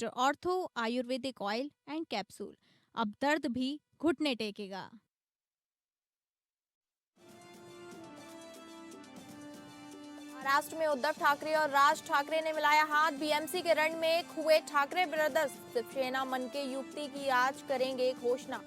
Doctor ortho Ayurvedic oil and capsule. अब दर्द भी घुटने टेकेगा। महाराष्ट्र में उद्धव ठाकरे और राज ठाकरे ने मिलाया हाथ। बीएमसी के रण में हुए ठाकरे ब्रदर्स। शिवसेना मन के युक्ति की आज करेंगे घोषणा।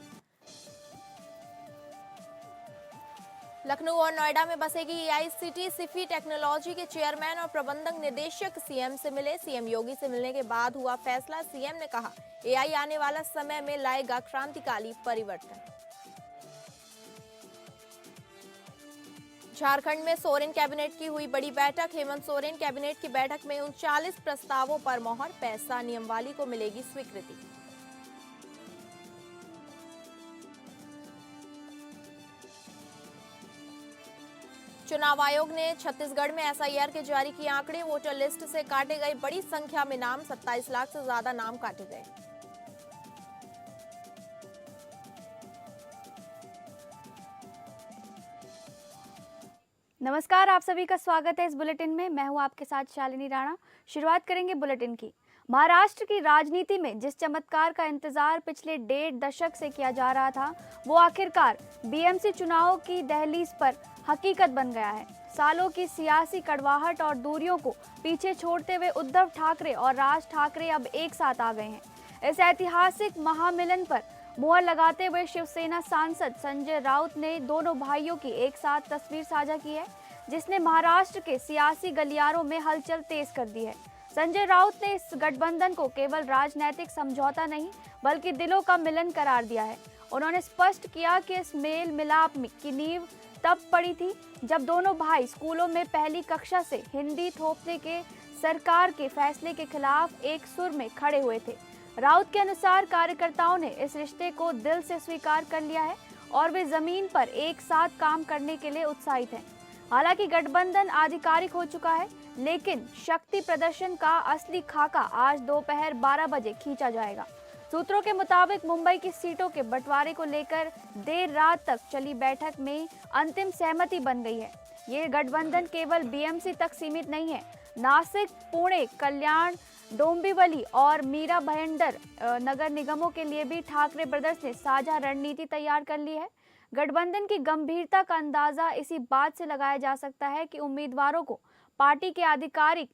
लखनऊ और नोएडा में बसेगी एआईसीटी सिफी टेक्नोलॉजी के चेयरमैन और प्रबंधक निदेशक सीएम से मिले। सीएम योगी से मिलने के बाद हुआ फैसला। सीएम ने कहा एआई आने वाला समय में लाएगा क्रांतिकारी परिवर्तन। झारखंड में सोरेन कैबिनेट की हुई बड़ी बैठक। हेमंत सोरेन कैबिनेट की बैठक में 39 प्रस्तावों पर मोहर। पैसा नियमवाली को मिलेगी स्वीकृति। चुनाव आयोग ने छत्तीसगढ़ में एसआईआर के जारी किए आंकड़े। वोटर लिस्ट से काटे गए बड़ी संख्या में नाम। 27 लाख से ज्यादा नाम काटे गए। नमस्कार, आप सभी का स्वागत है इस बुलेटिन में। मैं हूं आपके साथ शालिनी राणा। शुरुआत करेंगे बुलेटिन की। महाराष्ट्र की राजनीति में जिस चमत्कार का इंतजार पिछले 1.5 दशक से किया जा रहा था, वो आखिरकार बीएमसी चुनावों की दहलीज पर हकीकत बन गया है। सालों की सियासी कड़वाहट और दूरियों को पीछे छोड़ते हुए उद्धव ठाकरे और राज ठाकरे अब एक साथ आ गए हैं। इस ऐतिहासिक महामिलन पर मुहर लगाते हुए शिवसेना सांसद संजय राउत ने दोनों भाइयों की एक साथ तस्वीर साझा की है, जिसने महाराष्ट्र के सियासी गलियारों में हलचल तेज कर दी है। संजय राउत ने इस गठबंधन को केवल राजनीतिक समझौता नहीं बल्कि दिलों का मिलन करार दिया है। उन्होंने स्पष्ट किया कि इस मेल मिलाप की नींव तब पड़ी थी जब दोनों भाई स्कूलों में पहली कक्षा से हिंदी थोपने के सरकार के फैसले के खिलाफ एक सुर में खड़े हुए थे। राउत के अनुसार कार्यकर्ताओं ने इस रिश्ते को दिल से स्वीकार कर लिया है और वे जमीन पर एक साथ काम करने के लिए उत्साहित हैं। हालांकि गठबंधन आधिकारिक हो चुका है, लेकिन शक्ति प्रदर्शन का असली खाका आज दोपहर 12 बजे खींचा जाएगा। सूत्रों के मुताबिक मुंबई की सीटों के बंटवारे को लेकर देर रात तक चली बैठक में अंतिम सहमति बन गई है। ये गठबंधन केवल बीएमसी तक सीमित नहीं है। नासिक, पुणे, कल्याण, डोंबिवली और मीरा भाईंदर नगर निगमों के लिए भी ठाकरे ब्रदर्स ने साझा रणनीति तैयार कर ली है। गठबंधन की गंभीरता का अंदाजा इसी बात से लगाया जा सकता है कि उम्मीदवारों को पार्टी के आधिकारिक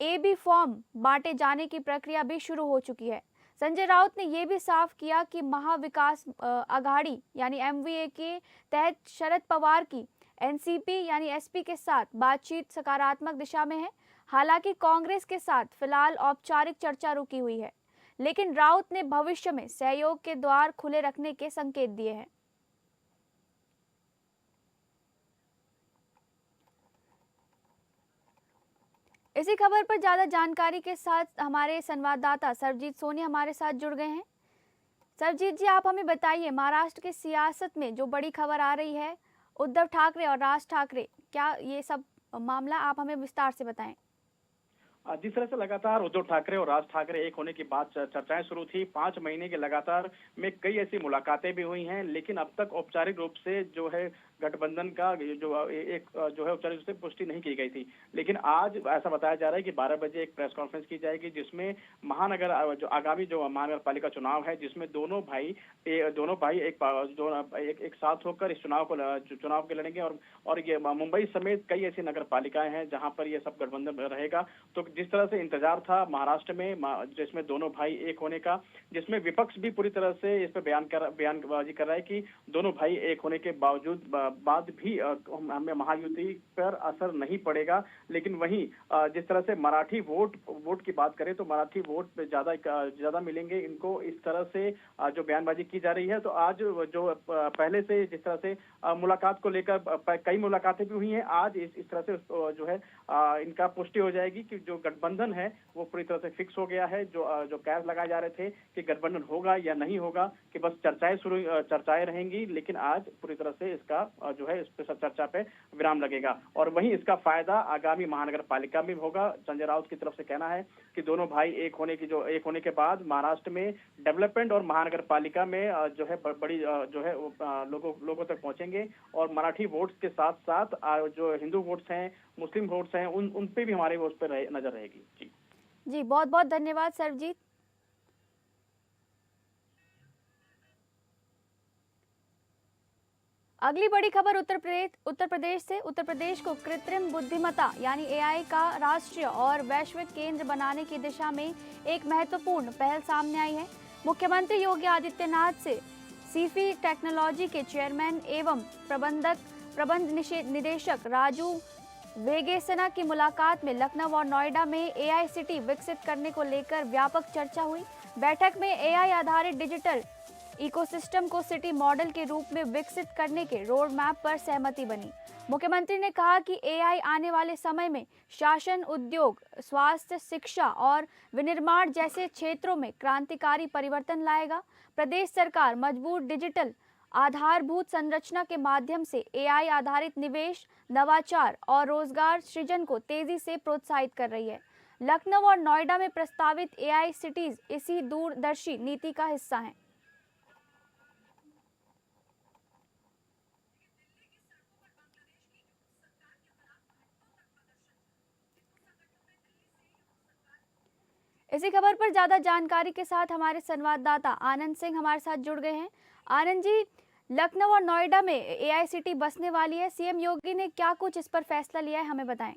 एबी फॉर्म बांटे जाने की प्रक्रिया भी शुरू हो चुकी है। संजय राउत ने यह भी साफ किया कि महाविकास अघाड़ी यानी एमवीए के तहत शरद पवार की एनसीपी यानी एसपी के साथ बातचीत सकारात्मक दिशा में है। हालांकि कांग्रेस के साथ फिलहाल औपचारिक चर्चा रुकी हुई है, लेकिन राउत ने भविष्य में सहयोग के द्वार खुले रखने के संकेत दिए हैं। इसी खबर पर ज्यादा जानकारी के साथ हमारे संवाददाता सरजीत सोनी हमारे साथ जुड़ गए हैं। सरजीत जी, आप हमें बताइए, महाराष्ट्र की सियासत में जो बड़ी खबर आ रही है, उद्धव ठाकरे और राज ठाकरे, क्या ये सब मामला आप हमें विस्तार से बताएं। जिस तरह से लगातार उद्धव ठाकरे और राज ठाकरे एक होने की बात चर्चाएं शुरू थी, 5 महीने के लगातार में कई ऐसी मुलाकातें भी हुई हैं, लेकिन अब तक औपचारिक रूप से जो है गठबंधन का जो है औपचारिक रूप से पुष्टि नहीं की गई थी। लेकिन आज ऐसा बताया जा रहा है कि 12 बजे एक प्रेस कॉन्फ्रेंस की जाएगी, जिसमें जो आगामी जो महानगर पालिका चुनाव है, जिसमें दोनों भाई एक साथ होकर इस चुनाव के लड़ेंगे। और ये मुंबई समेत कई ऐसी नगर पालिकाएं हैं जहां पर ये सब गठबंधन रहेगा। तो जिस तरह से इंतजार था महाराष्ट्र में, जिसमें दोनों भाई एक होने का, जिसमें विपक्ष भी पूरी तरह से इस पर बयानबाजी कर रहा है कि दोनों भाई एक होने के बाद भी हमें महायुति पर असर नहीं पड़ेगा। लेकिन वहीं जिस तरह से मराठी वोट की बात करें तो मराठी वोट पे ज्यादा मिलेंगे इनको, इस तरह से जो बयानबाजी की जा रही है। तो आज जो पहले से जिस तरह से मुलाकात को लेकर कई मुलाकातें भी हुई हैं, आज इस तरह से जो है इनका पुष्टि हो जाएगी कि जो गठबंधन है वो पूरी तरह से फिक्स हो गया है। जो कैस लगाए जा रहे थे कि गठबंधन होगा या नहीं होगा, कि बस चर्चाएं रहेंगी, लेकिन आज पूरी तरह से इसका जो है इस पे चर्चा पे विराम लगेगा। और वहीं इसका फायदा आगामी महानगर पालिका में होगा। संजय राउत की तरफ से कहना है कि दोनों भाई एक होने के बाद महाराष्ट्र में डेवलपमेंट और महानगर पालिका में जो है बड़ी जो है लोगों तक पहुंचेंगे। और मराठी वोट्स के साथ साथ जो हिंदू वोट्स हैं, मुस्लिम वोट्स हैं, उन पे भी हमारे वो उस पर नजर रहेगी। जी जी, बहुत बहुत धन्यवाद सर्वजीत। अगली बड़ी खबर उत्तर प्रदेश से। उत्तर प्रदेश को कृत्रिम बुद्धिमत्ता यानी एआई का राष्ट्रीय और वैश्विक केंद्र बनाने की दिशा में एक महत्वपूर्ण पहल सामने आई है। मुख्यमंत्री योगी आदित्यनाथ से सीफी टेक्नोलॉजी के चेयरमैन एवं प्रबंध निदेशक राजू वेगेसना की मुलाकात में लखनऊ और नोएडा में एआई सिटी विकसित करने को लेकर व्यापक चर्चा हुई। बैठक में एआई आधारित डिजिटल इकोसिस्टम को सिटी मॉडल के रूप में विकसित करने के रोड मैप पर सहमति बनी। मुख्यमंत्री ने कहा कि एआई आने वाले समय में शासन, उद्योग, स्वास्थ्य, शिक्षा और विनिर्माण जैसे क्षेत्रों में क्रांतिकारी परिवर्तन लाएगा। प्रदेश सरकार मजबूत डिजिटल आधारभूत संरचना के माध्यम से एआई आधारित निवेश, नवाचार और रोजगार सृजन को तेजी से प्रोत्साहित कर रही है। लखनऊ और नोएडा में प्रस्तावित एआई सिटीज इसी दूरदर्शी नीति का हिस्सा हैं। इसी खबर पर ज्यादा जानकारी के साथ हमारे संवाददाता आनंद सिंह हमारे साथ जुड़ गए हैं। आनंद जी, लखनऊ और नोएडा में एआई सिटी बसने वाली है, सीएम योगी ने क्या कुछ इस पर फैसला लिया है, हमें बताएं।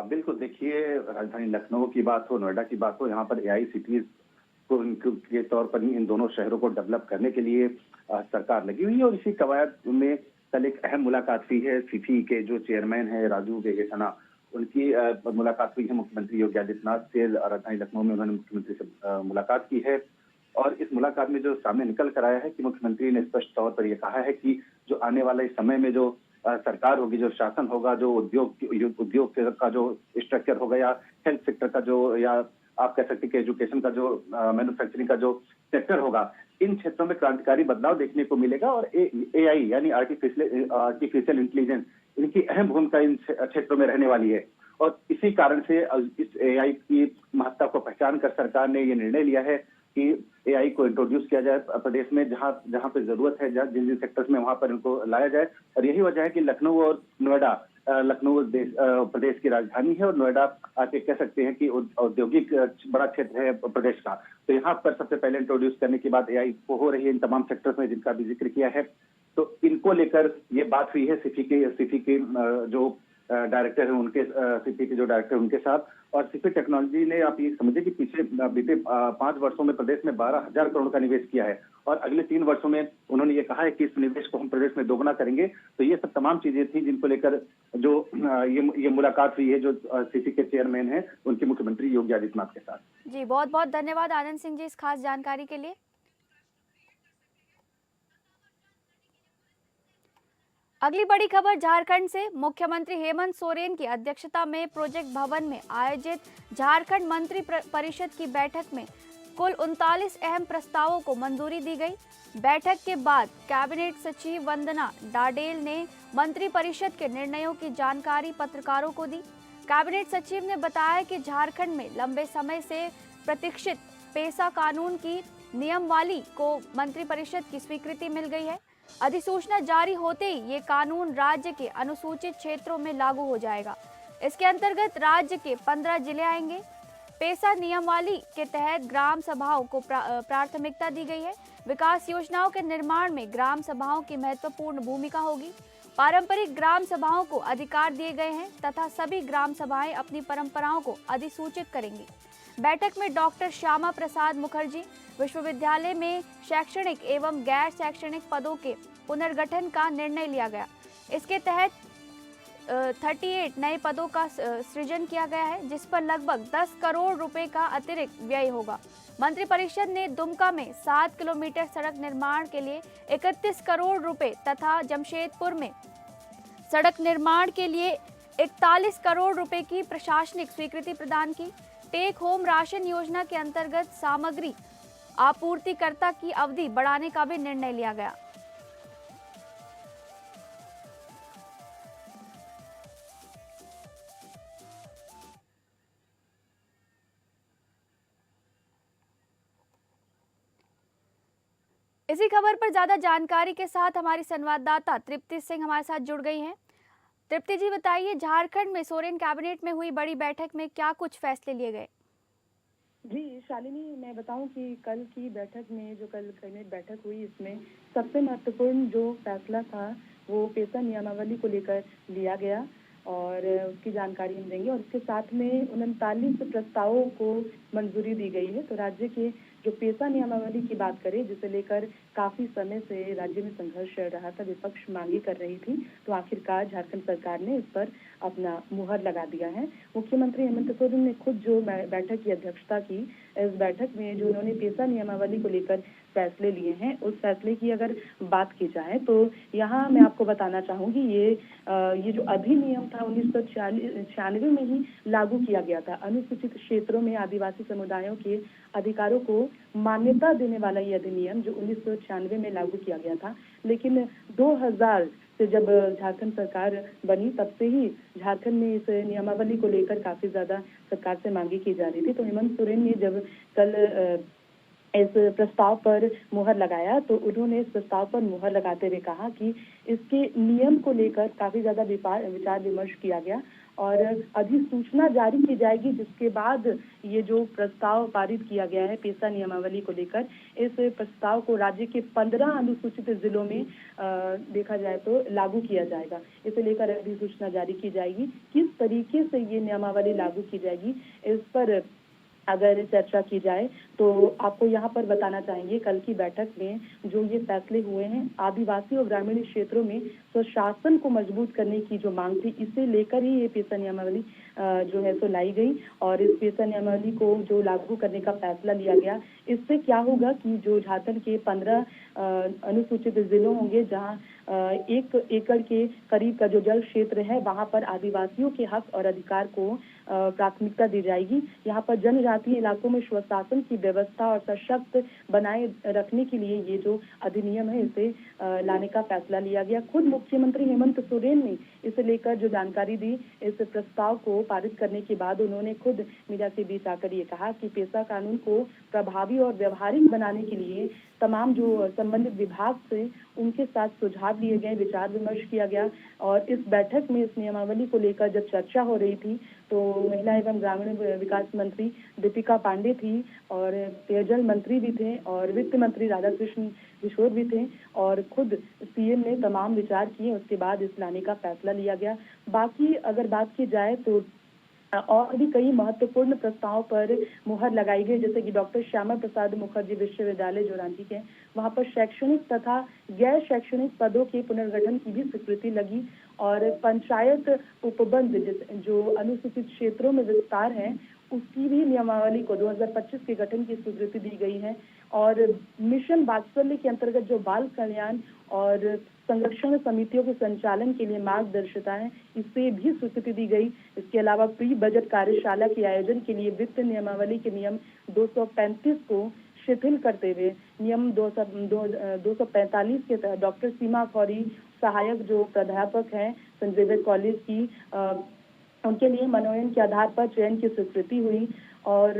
बिल्कुल, देखिए, राजधानी लखनऊ की बात हो, नोएडा की बात हो, यहाँ पर एआई सिटीज को के तौर पर इन दोनों शहरों को डेवलप करने के लिए सरकार लगी हुई है। और इसी कवायद में कल एक अहम मुलाकात हुई है। सीफी के जो चेयरमैन है राजू वेगेसना, उनकी मुलाकात हुई है मुख्यमंत्री योगी आदित्यनाथ से। राजधानी लखनऊ में उन्होंने मुख्यमंत्री से मुलाकात की है और इस मुलाकात में जो सामने निकल कर आया है कि मुख्यमंत्री ने स्पष्ट तौर पर यह कहा है कि जो आने वाले समय में जो सरकार होगी, जो शासन होगा, जो उद्योग का जो स्ट्रक्चर होगा या हेल्थ सेक्टर का जो, या आप कह सकते हैं कि एजुकेशन का जो, मैन्युफैक्चरिंग का जो सेक्टर होगा, इन क्षेत्रों में क्रांतिकारी बदलाव देखने को मिलेगा। और एआई यानी आर्टिफिशियल इंटेलिजेंस, इनकी अहम भूमिका इन क्षेत्रों में रहने वाली है। और इसी कारण से इस एआई की महत्ता को पहचान कर सरकार ने ये निर्णय लिया है कि एआई को इंट्रोड्यूस किया जाए प्रदेश में, जहां पे जरूरत है, जिन जिन सेक्टर्स में, वहां पर इनको लाया जाए। और यही वजह है कि लखनऊ और नोएडा, लखनऊ प्रदेश की राजधानी है और नोएडा आके कह सकते हैं कि औद्योगिक बड़ा क्षेत्र है प्रदेश का। तो यहाँ पर सबसे पहले इंट्रोड्यूस करने की बात एआई को हो रही है इन तमाम सेक्टर्स में जिनका भी जिक्र किया है। तो इनको लेकर ये बात हुई है सिफी के जो डायरेक्टर है उनके, सिफी के जो डायरेक्टर उनके साथ। और सिफी टेक्नोलॉजी ने, आप ये समझिए कि बीते 5 वर्षों में प्रदेश में 12,000 करोड़ का निवेश किया है और अगले 3 वर्षों में उन्होंने ये कहा है कि इस निवेश को हम प्रदेश में दोगुना करेंगे। तो ये सब तमाम चीजें थी जिनको लेकर जो ये मुलाकात हुई है जो सिफी के चेयरमैन है उनके मुख्यमंत्री योगी आदित्यनाथ के साथ। जी, बहुत बहुत धन्यवाद आनंद सिंह जी इस खास जानकारी के लिए। अगली बड़ी खबर झारखंड से। मुख्यमंत्री हेमंत सोरेन की अध्यक्षता में प्रोजेक्ट भवन में आयोजित झारखंड मंत्री परिषद की बैठक में कुल 39 अहम प्रस्तावों को मंजूरी दी गई। बैठक के बाद कैबिनेट सचिव वंदना डाडेल ने मंत्री परिषद के निर्णयों की जानकारी पत्रकारों को दी। कैबिनेट सचिव ने बताया कि झारखंड में लंबे समय से प्रतीक्षित पेसा कानून की नियमावली को मंत्रिपरिषद की स्वीकृति मिल गई है। अधिसूचना जारी होते ही ये कानून राज्य के अनुसूचित क्षेत्रों में लागू हो जाएगा। इसके अंतर्गत राज्य के 15 जिले आएंगे। पेसा नियमावली के तहत ग्राम सभाओं को प्राथमिकता दी गई है। विकास योजनाओं के निर्माण में ग्राम सभाओं की महत्वपूर्ण भूमिका होगी। पारंपरिक ग्राम सभाओं को अधिकार दिए गए हैं तथा सभी ग्राम सभाएं अपनी परंपराओं को अधिसूचित करेंगी। बैठक में डॉक्टर श्यामा प्रसाद मुखर्जी विश्वविद्यालय में शैक्षणिक एवं गैर शैक्षणिक पदों के पुनर्गठन का निर्णय लिया गया। इसके तहत 38 नए पदों का सृजन किया गया है, जिस पर लगभग 10 करोड़ रुपए का अतिरिक्त व्यय होगा। मंत्रिपरिषद ने दुमका में 7 किलोमीटर सड़क निर्माण के लिए 31 करोड़ रुपए तथा जमशेदपुर में सड़क निर्माण के लिए 41 करोड़ रुपए की प्रशासनिक स्वीकृति प्रदान की। टेक होम राशन योजना के अंतर्गत सामग्री आपूर्तिकर्ता की अवधि बढ़ाने का भी निर्णय लिया गया। इसी खबर पर ज्यादा जानकारी के साथ हमारी संवाददाता तृप्ति सिंह हमारे साथ जुड़ गई हैं। तृप्ति जी बताइए, झारखंड में सोरेन कैबिनेट में हुई बड़ी बैठक में क्या कुछ फैसले लिए गए? जी शालिनी, मैं बताऊं कि कल की बैठक में जो कल कैबिनेट बैठक हुई, इसमें सबसे महत्वपूर्ण जो फैसला था वो पेंशन नियमावली को लेकर लिया गया और उसकी जानकारी हम देंगे। और इसके साथ में 39 प्रस्तावों को मंजूरी दी गई है। तो राज्य के जो पेंशन नियमावली की बात करें, जिसे लेकर काफी समय से राज्य में संघर्ष चल रहा था, विपक्ष मांगे कर रही थी, तो आखिरकार झारखंड सरकार ने इस पर अपना मुहर लगा दिया है। मुख्यमंत्री हेमंत सोरेन ने खुद जो बैठक की अध्यक्षता की, इस बैठक में जो उन्होंने पेंशन नियमावली को लेकर फैसले लिए हैं, उस फैसले की अगर बात की जाए तो यहाँ मैं आपको बताना चाहूंगी, ये जो अधिनियम था 1996 में ही लागू किया गया था। अनुसूचित क्षेत्रों में आदिवासी समुदायों के अधिकारों को मान्यता देने वाला ये अधिनियम जो 1996 में लागू किया गया था, लेकिन 2000 से जब झारखंड सरकार बनी, तब से ही झारखंड में इस नियमावली को लेकर काफी ज्यादा सरकार से मांगी की जा रही थी। तो हेमंत सोरेन ने जब कल इस प्रस्ताव पर मुहर लगाया, तो उन्होंने इस प्रस्ताव पर मुहर लगाते हुए कहा कि इसके नियम को लेकर काफी ज्यादा विचार विमर्श किया गया और अधिसूचना जारी की जाएगी, जिसके बाद ये जो प्रस्ताव पारित किया गया है पेंशन नियमावली को लेकर, इस प्रस्ताव को राज्य के 15 अनुसूचित जिलों में देखा जाए तो लागू किया जाएगा। इसे लेकर अधिसूचना जारी की जाएगी। किस तरीके से ये नियमावली लागू की जाएगी, इस पर अगर चर्चा की जाए तो आपको यहाँ पर बताना चाहेंगे, कल की बैठक में जो ये फैसले हुए हैं, आदिवासी और ग्रामीण क्षेत्रों में स्वशासन को मजबूत करने की जो मांग थी, इसे लेकर ही ये पेंशन नियमावली जो है सो लाई गई और इस पेंशन नियमावली को जो लागू करने का फैसला लिया गया। इससे क्या होगा कि जो झारखंड के 15 अनुसूचित जिलों होंगे, जहाँ 1 एकड़ के करीब का जो जल क्षेत्र है, वहां पर आदिवासियों के हक और अधिकार को प्राथमिकता दी जाएगी। यहाँ पर जनजातीय इलाकों में स्वशासन की व्यवस्था और सशक्त बनाए रखने के लिए ये जो अधिनियम है, इसे लाने का फैसला लिया गया। खुद मुख्यमंत्री हेमंत सोरेन ने इसे लेकर जो जानकारी दी, इस प्रस्ताव को पारित करने के बाद उन्होंने खुद मीडिया के बीच आकर ये कहा कि पेशा कानून को प्रभावी और व्यवहारिक बनाने के लिए तमाम जो संबंधित विभाग से उनके साथ सुझाव लिए गए, विचार विमर्श किया गया। और इस बैठक में इस नियमावली को लेकर जब चर्चा हो रही थी, तो महिला एवं ग्रामीण विकास मंत्री दीपिका पांडे थी और पेयजल मंत्री भी थे और वित्त मंत्री राधाकृष्ण किशोर भी थे और खुद सीएम ने तमाम विचार किए। उसके बाद इस लाने का फैसला लिया गया। बाकी अगर बात की जाए तो और भी कई महत्वपूर्ण प्रस्ताव पर मुहर लगाई गई, जैसे कि डॉक्टर श्यामा प्रसाद मुखर्जी विश्वविद्यालय जो रांची के, वहां पर शैक्षणिक तथा गैर शैक्षणिक पदों के पुनर्गठन की भी स्वीकृति लगी और पंचायत उपबंध जो अनुसूचित क्षेत्रों में विस्तार है, उसकी भी नियमावली को 2025 के गठन की स्वीकृति दी गई है। और मिशन वात्सल्य के अंतर्गत जो बाल कल्याण और संरक्षण समितियों के संचालन के लिए मार्गदर्शिता है, इसे भी स्वीकृति दी गई। इसके अलावा प्री बजट कार्यशाला के आयोजन के लिए वित्त नियमावली के नियम 235 को शिथिल करते हुए नियम 245 के तहत डॉक्टर सीमा खौरी सहायक जो प्राध्यापक हैं संजय कॉलेज की, उनके लिए मनोनयन के आधार पर चयन की स्वीकृति हुई। और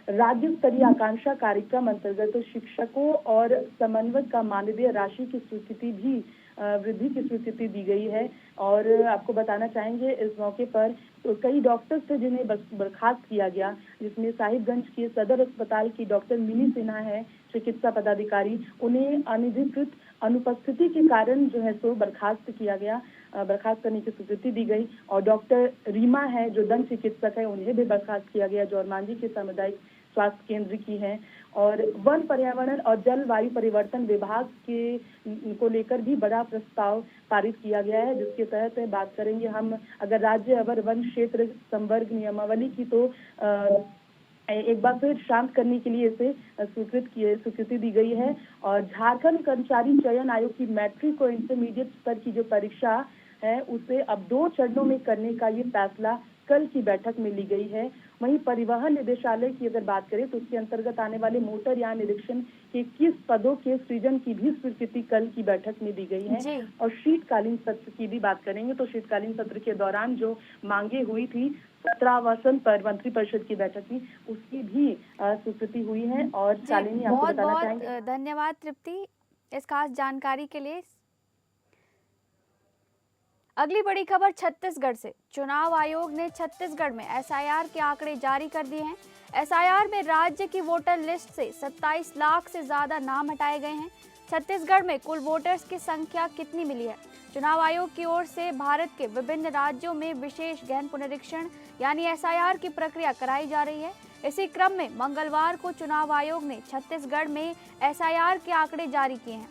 राज्य स्तरीय आकांक्षा कार्यक्रम अंतर्गत तो शिक्षकों और समन्वयक का मानदेय राशि की स्वीकृति भी वृद्धि की स्वीकृति दी गई है। और आपको बताना चाहेंगे, इस मौके पर तो कई डॉक्टर्स थे जिन्हें बर्खास्त किया गया, जिसमें साहिबगंज के सदर अस्पताल की डॉक्टर मिनी सिन्हा है चिकित्सा पदाधिकारी, उन्हें अनधिकृत अनुपस्थिति के कारण जो है सो बर्खास्त किया गया, बर्खास्त करने की स्वीकृति दी गई। और डॉक्टर रीमा है जो दंत चिकित्सक है, उन्हें भी बर्खास्त किया गया, जो मांझी के सामुदायिक स्वास्थ्य केंद्र की है। और वन पर्यावरण और जलवायु परिवर्तन विभाग के को लेकर भी बड़ा प्रस्ताव पारित किया गया है, जिसके तहत बात करेंगे हम अगर राज्य अवर वन क्षेत्र संवर्ग नियमावली की, तो एक बार फिर शांत करने के लिए इसे स्वीकृति दी गई है। और झारखंड कर्मचारी चयन आयोग की मैट्रिक और इंटरमीडिएट स्तर की जो परीक्षा है, उसे अब 2 चरणों में करने का ये फैसला कल की बैठक में ली गई है। वहीं परिवहन निदेशालय की अगर बात करें तो उसके अंतर्गत आने वाले मोटर यान निरीक्षण के 21 पदों के सृजन की भी स्वीकृति कल की बैठक में दी गई है। और शीतकालीन सत्र की भी बात करेंगे तो शीतकालीन सत्र के दौरान जो मांगे हुई थी 17 आवासन पर मंत्रिपरिषद की बैठक में, उसकी भी स्वीकृति हुई है। और शालिनी आपको बताना चाहेंगे। धन्यवाद तृप्ति इस खास जानकारी के लिए। अगली बड़ी खबर छत्तीसगढ़ से। चुनाव आयोग ने छत्तीसगढ़ में एसआईआर के आंकड़े जारी कर दिए हैं। एसआईआर में राज्य की वोटर लिस्ट से 27 लाख से ज्यादा नाम हटाए गए हैं। छत्तीसगढ़ में कुल वोटर्स की संख्या कितनी मिली है? चुनाव आयोग की ओर से भारत के विभिन्न राज्यों में विशेष गहन पुनरीक्षण यानी एसआईआर की प्रक्रिया कराई जा रही है। इसी क्रम में मंगलवार को चुनाव आयोग ने छत्तीसगढ़ में एसआईआर के आंकड़े जारी किए हैं।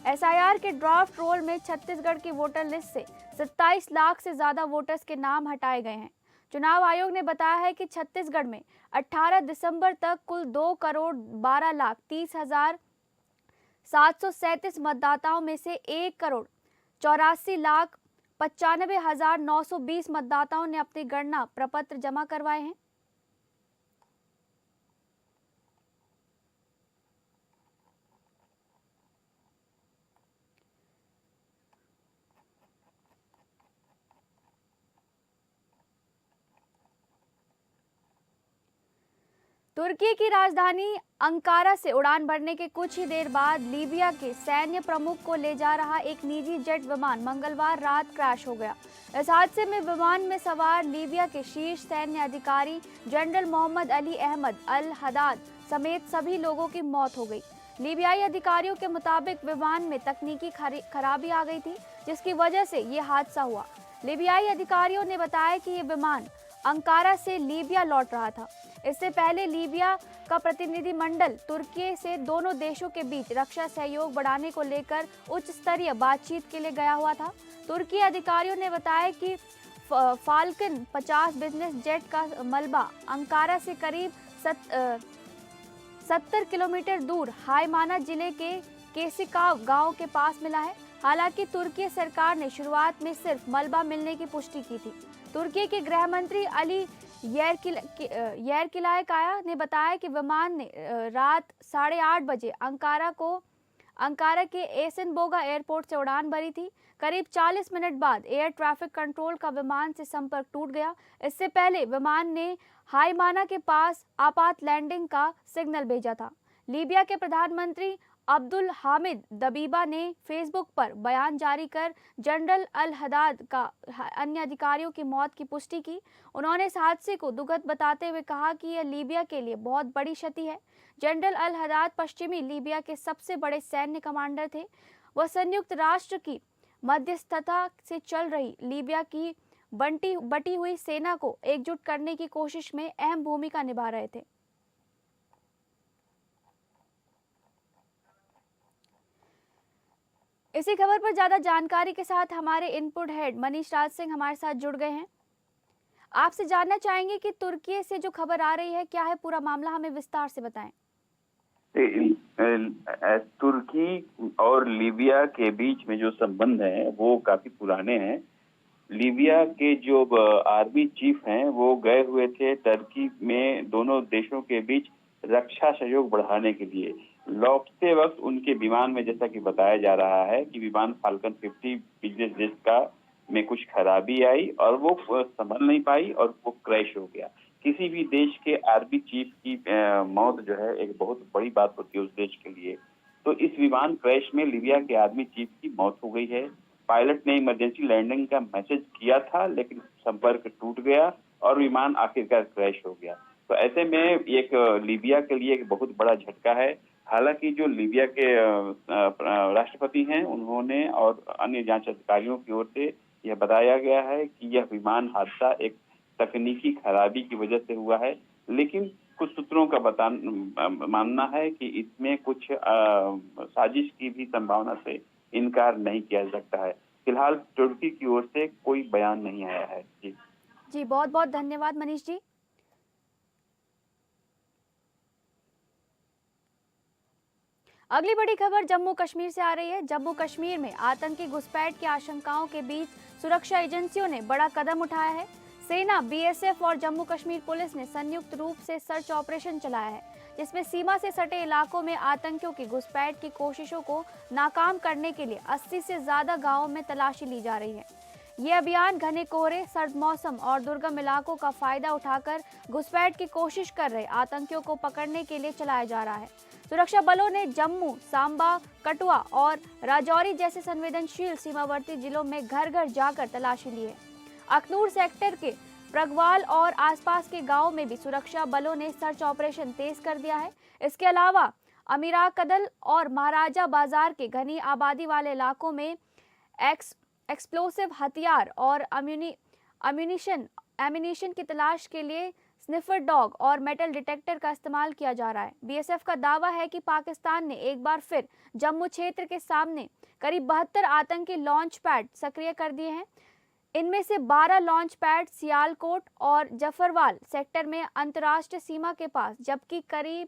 एसआईआर के ड्राफ्ट रोल में छत्तीसगढ़ की वोटर लिस्ट से 27 लाख से ज्यादा वोटर्स के नाम हटाए गए हैं। चुनाव आयोग ने बताया है कि छत्तीसगढ़ में 18 दिसंबर तक कुल 2,12,30,737 मतदाताओं में से 1,84,95,920 मतदाताओं ने अपनी गणना प्रपत्र जमा करवाए हैं। तुर्की की राजधानी अंकारा से उड़ान भरने के कुछ ही देर बाद लीबिया के सैन्य प्रमुख को ले जा रहा एक निजी जेट विमान मंगलवार रात क्रैश हो गया। इस हादसे में विमान में सवार लीबिया के शीर्ष सैन्य अधिकारी जनरल मोहम्मद अली अहमद अल हदाद समेत सभी लोगों की मौत हो गई। लीबियाई अधिकारियों के मुताबिक विमान में तकनीकी खराबी आ गई थी, जिसकी वजह से ये हादसा हुआ। लीबियाई अधिकारियों ने बताया कि ये विमान अंकारा से लीबिया लौट रहा था। इससे पहले लीबिया का प्रतिनिधिमंडल तुर्की से दोनों देशों के बीच रक्षा सहयोग बढ़ाने को लेकर उच्च स्तरीय बातचीत के लिए गया हुआ था। तुर्की अधिकारियों ने बताया कि फाल्कन 50 बिजनेस जेट का मलबा अंकारा से करीब 70 किलोमीटर दूर हायमाना जिले के केसिकाव गांव के पास मिला है। हालांकि तुर्की सरकार ने शुरुआत में सिर्फ मलबा मिलने की पुष्टि की थी। तुर्की के गृह मंत्री अली येरकिलायकाया ने बताया कि विमान ने रात 8:30 बजे अंकारा के एसेनबोगा एयरपोर्ट से उड़ान भरी थी। करीब 40 मिनट बाद एयर ट्रैफिक कंट्रोल का विमान से संपर्क टूट गया। इससे पहले विमान ने हायमाना के पास आपात लैंडिंग का सिग्नल भेजा था। लीबिया के प्रधानमंत्री अब्दुल हामिद दबीबा ने फेसबुक पर बयान जारी कर जनरल अल हदाद का अन्य अधिकारियों की मौत की पुष्टि की। उन्होंने इस हादसे को दुखद बताते हुए कहा कि यह लीबिया के लिए बहुत बड़ी क्षति है। जनरल अल हदाद पश्चिमी लीबिया के सबसे बड़े सैन्य कमांडर थे। वह संयुक्त राष्ट्र की मध्यस्थता से चल रही लीबिया की बटी हुई सेना को एकजुट करने की कोशिश में अहम भूमिका निभा रहे थे। इसी खबर पर ज्यादा जानकारी के साथ हमारे इनपुट हेड मनीष राज सिंह हमारे साथ जुड़ गए हैं। आपसे जानना चाहेंगे कि तुर्की से जो खबर आ रही है क्या है पूरा मामला, हमें विस्तार से बताएं। तुर्की और लीबिया के बीच में जो संबंध है वो काफी पुराने हैं। लीबिया के जो आर्मी चीफ हैं वो गए हुए थे तुर्की में दोनों देशों के बीच रक्षा सहयोग बढ़ाने के लिए। लौटते वक्त उनके विमान में जैसा कि बताया जा रहा है कि विमान फाल्कन 50 बिजनेस जेट का में कुछ खराबी आई और वो संभल नहीं पाई और वो क्रैश हो गया। किसी भी देश के आर्मी चीफ की मौत जो है एक बहुत बड़ी बात होती है उस देश के लिए। तो इस विमान क्रैश में लीबिया के आर्मी चीफ की मौत हो गई है। पायलट ने इमरजेंसी लैंडिंग का मैसेज किया था लेकिन संपर्क टूट गया और विमान आखिरकार क्रैश हो गया। तो ऐसे में एक लीबिया के लिए एक बहुत बड़ा झटका है। हालांकि जो लीबिया के राष्ट्रपति हैं उन्होंने और अन्य जांच अधिकारियों की ओर से यह बताया गया है कि यह विमान हादसा एक तकनीकी खराबी की वजह से हुआ है, लेकिन कुछ सूत्रों का मानना है कि इसमें कुछ साजिश की भी संभावना से इनकार नहीं किया जा सकता है। फिलहाल तुर्की की ओर से कोई बयान नहीं आया है। जी बहुत बहुत धन्यवाद मनीष जी। अगली बड़ी खबर जम्मू कश्मीर से आ रही है। जम्मू कश्मीर में आतंकी घुसपैठ की आशंकाओं के बीच सुरक्षा एजेंसियों ने बड़ा कदम उठाया है। सेना, बीएसएफ और जम्मू कश्मीर पुलिस ने संयुक्त रूप से सर्च ऑपरेशन चलाया है, जिसमें सीमा से सटे इलाकों में आतंकियों की घुसपैठ की कोशिशों को नाकाम करने के लिए 80 से ज्यादा गांवों में तलाशी ली जा रही है। ये अभियान घने कोहरे, सर्द मौसम और दुर्गम इलाकों का फायदा उठाकर घुसपैठ की कोशिश कर रहे आतंकियों को पकड़ने के लिए चलाया जा रहा है। सुरक्षा बलों ने जम्मू, सांबा, कठुआ और राजौरी जैसे संवेदनशील सीमावर्ती जिलों में घर घर जाकर तलाशी ली है। अखनूर सेक्टर के प्रगवाल और आसपास के गांवों में भी सुरक्षा बलों ने सर्च ऑपरेशन तेज कर दिया है। इसके अलावा अमीरा कदल और महाराजा बाजार के घनी आबादी वाले इलाकों में एक्सप्लोसिव हथियार और एम्यूनिशन की तलाश के लिए स्निफर डॉग और मेटल डिटेक्टर का इस्तेमाल किया जा रहा है। बीएसएफ का दावा है कि पाकिस्तान ने एक बार फिर जम्मू क्षेत्र के सामने करीब 72 आतंकी लॉन्च पैड सक्रिय कर दिए हैं। इनमें से 12 लॉन्च पैड सियालकोट और जफरवाल सेक्टर में अंतर्राष्ट्रीय सीमा के पास, जबकि करीब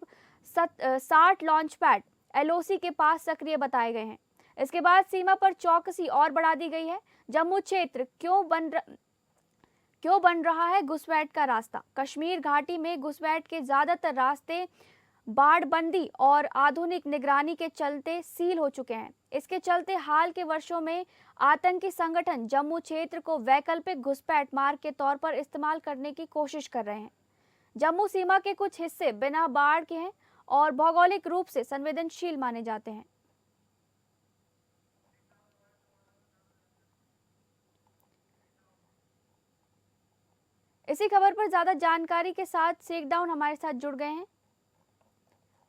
60 लॉन्च पैड एलओसी के पास सक्रिय बताए गए हैं। इसके बाद सीमा पर चौकसी और बढ़ा दी गई है। जम्मू क्षेत्र क्यों बन रहा है घुसपैठ का रास्ता? कश्मीर घाटी में घुसपैठ के ज्यादातर रास्ते बाड़बंदी और आधुनिक निगरानी के चलते सील हो चुके हैं। इसके चलते हाल के वर्षों में आतंकी संगठन जम्मू क्षेत्र को वैकल्पिक घुसपैठ मार्ग के तौर पर इस्तेमाल करने की कोशिश कर रहे हैं। जम्मू सीमा के कुछ हिस्से बिना बाढ़ के हैं और भौगोलिक रूप से संवेदनशील माने जाते हैं। इसी खबर पर ज्यादा जानकारी के साथ शेखडाउन हमारे साथ जुड़ गए हैं।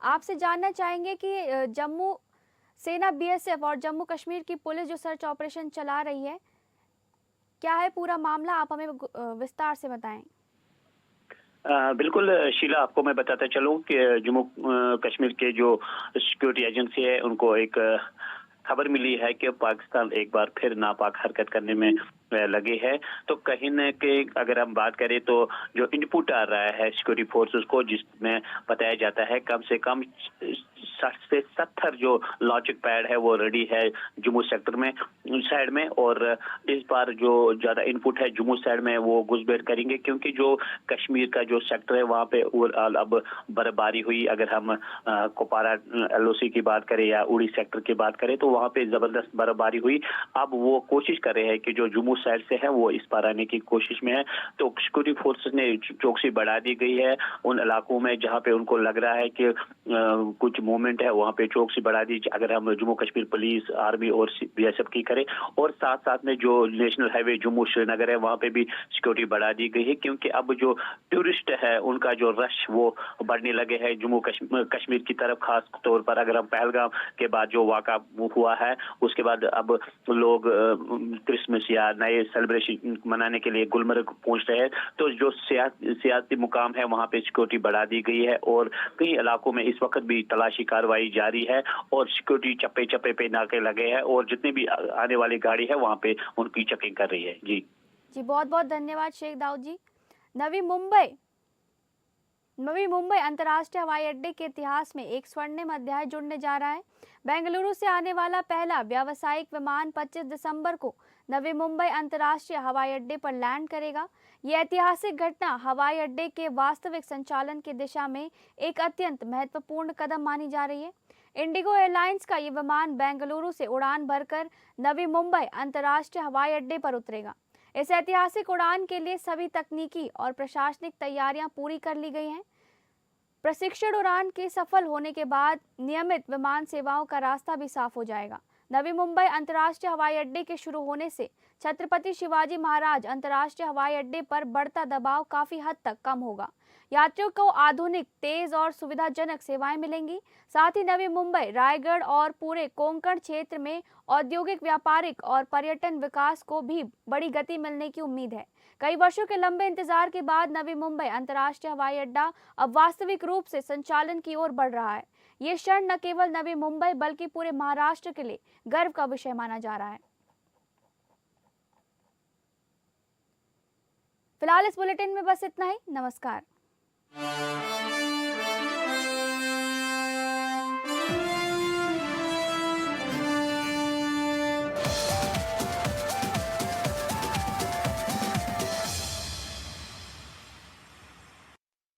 आपसे जानना चाहेंगे कि जम्मू सेना, बीएसएफ और जम्मू कश्मीर की पुलिस जो सर्च ऑपरेशन चला रही है, क्या है पूरा मामला? आप हमें विस्तार से बताएं। बिल्कुल शीला, आपको मैं बताता चलूं कि जम्मू कश्मीर के जो सिक्योरिटी एजेंसी है उनको एक खबर मिली है कि पाकिस्तान एक बार फिर नापाक हरकत करने में लगे हैं। तो कहीं न कहीं अगर हम बात करें तो जो इनपुट आ रहा है सिक्योरिटी फोर्सेस को, जिसमें बताया जाता है कम से कम 60 से 70 जो लॉन्चिंग पैड है वो रेडी है जम्मू सेक्टर में साइड में। और इस बार जो ज्यादा इनपुट है जम्मू साइड में वो घुसपैठ करेंगे, क्योंकि जो कश्मीर का जो सेक्टर है वहाँ पे ओवरऑल अब बर्फबारी हुई। अगर हम कुपवारा एलओसी की बात करें या उड़ी सेक्टर की बात करें तो वहाँ पे जबरदस्त बर्फबारी हुई। अब वो कोशिश कर रहे हैं कि जो जम्मू साइड से है वो इस पार आने की कोशिश में है। तो सिक्योरिटी फोर्सेस ने चौकसी बढ़ा दी गई है उन इलाकों में जहाँ पे उनको लग रहा है कि कुछ मूवमेंट है, वहाँ पे चौकसी बढ़ा दी। अगर हम जम्मू कश्मीर पुलिस, आर्मी और बीएसएफ की करें, और साथ साथ में जो नेशनल हाईवे जम्मू श्रीनगर है वहाँ पे भी सिक्योरिटी बढ़ा दी गई है, क्योंकि अब जो टूरिस्ट है उनका जो रश वो बढ़ने लगे है जम्मू कश्मीर की तरफ। खास तौर पर अगर हम पहलगाम के बाद जो वाक़ा हुआ है उसके बाद अब लोग क्रिसमस या नए सेलिब्रेशन मनाने के लिए गुलमर्ग पहुंच रहे हैं। तो जो सियासी मुकाम है वहाँ पे सिक्योरिटी बढ़ा दी गई है और कई इलाकों में इस वक्त भी तलाशी कार्रवाई जारी है और सिक्योरिटी चप्पे चप्पे पे नाके लगे हैं और जितने भी आने वाली गाड़ी है वहाँ पे उनकी चेकिंग कर रही है। जी बहुत बहुत धन्यवाद शेख दाऊद जी। नवी मुंबई अंतर्राष्ट्रीय हवाई अड्डे के इतिहास में एक स्वर्णिम अध्याय जुड़ने जा रहा है। बेंगलुरु से आने वाला पहला व्यावसायिक विमान 25 दिसंबर को नवी मुंबई अंतर्राष्ट्रीय हवाई अड्डे पर लैंड करेगा। यह ऐतिहासिक घटना हवाई अड्डे के वास्तविक संचालन की दिशा में एक अत्यंत महत्वपूर्ण कदम मानी जा रही है। इंडिगो एयरलाइंस का यह विमान बेंगलुरु से उड़ान भरकर नवी मुंबई अंतर्राष्ट्रीय हवाई अड्डे पर उतरेगा। इस ऐतिहासिक उड़ान के लिए सभी तकनीकी और प्रशासनिक तैयारियां पूरी कर ली गई हैं। प्रशिक्षण उड़ान के सफल होने के बाद नियमित विमान सेवाओं का रास्ता भी साफ हो जाएगा। नवी मुंबई अंतर्राष्ट्रीय हवाई अड्डे के शुरू होने से छत्रपति शिवाजी महाराज अंतर्राष्ट्रीय हवाई अड्डे पर बढ़ता दबाव काफी हद तक कम होगा। यात्रियों को आधुनिक, तेज और सुविधाजनक सेवाएं मिलेंगी। साथ ही नवी मुंबई, रायगढ़ और पूरे कोंकण क्षेत्र में औद्योगिक, व्यापारिक और पर्यटन विकास को भी बड़ी गति मिलने की उम्मीद है। कई वर्षों के लंबे इंतजार के बाद नवी मुंबई अंतर्राष्ट्रीय हवाई अड्डा अब वास्तविक रूप से संचालन की ओर बढ़ रहा है। ये क्षण न केवल नवी मुंबई बल्कि पूरे महाराष्ट्र के लिए गर्व का विषय माना जा रहा है। फिलहाल इस बुलेटिन में बस इतना ही। नमस्कार।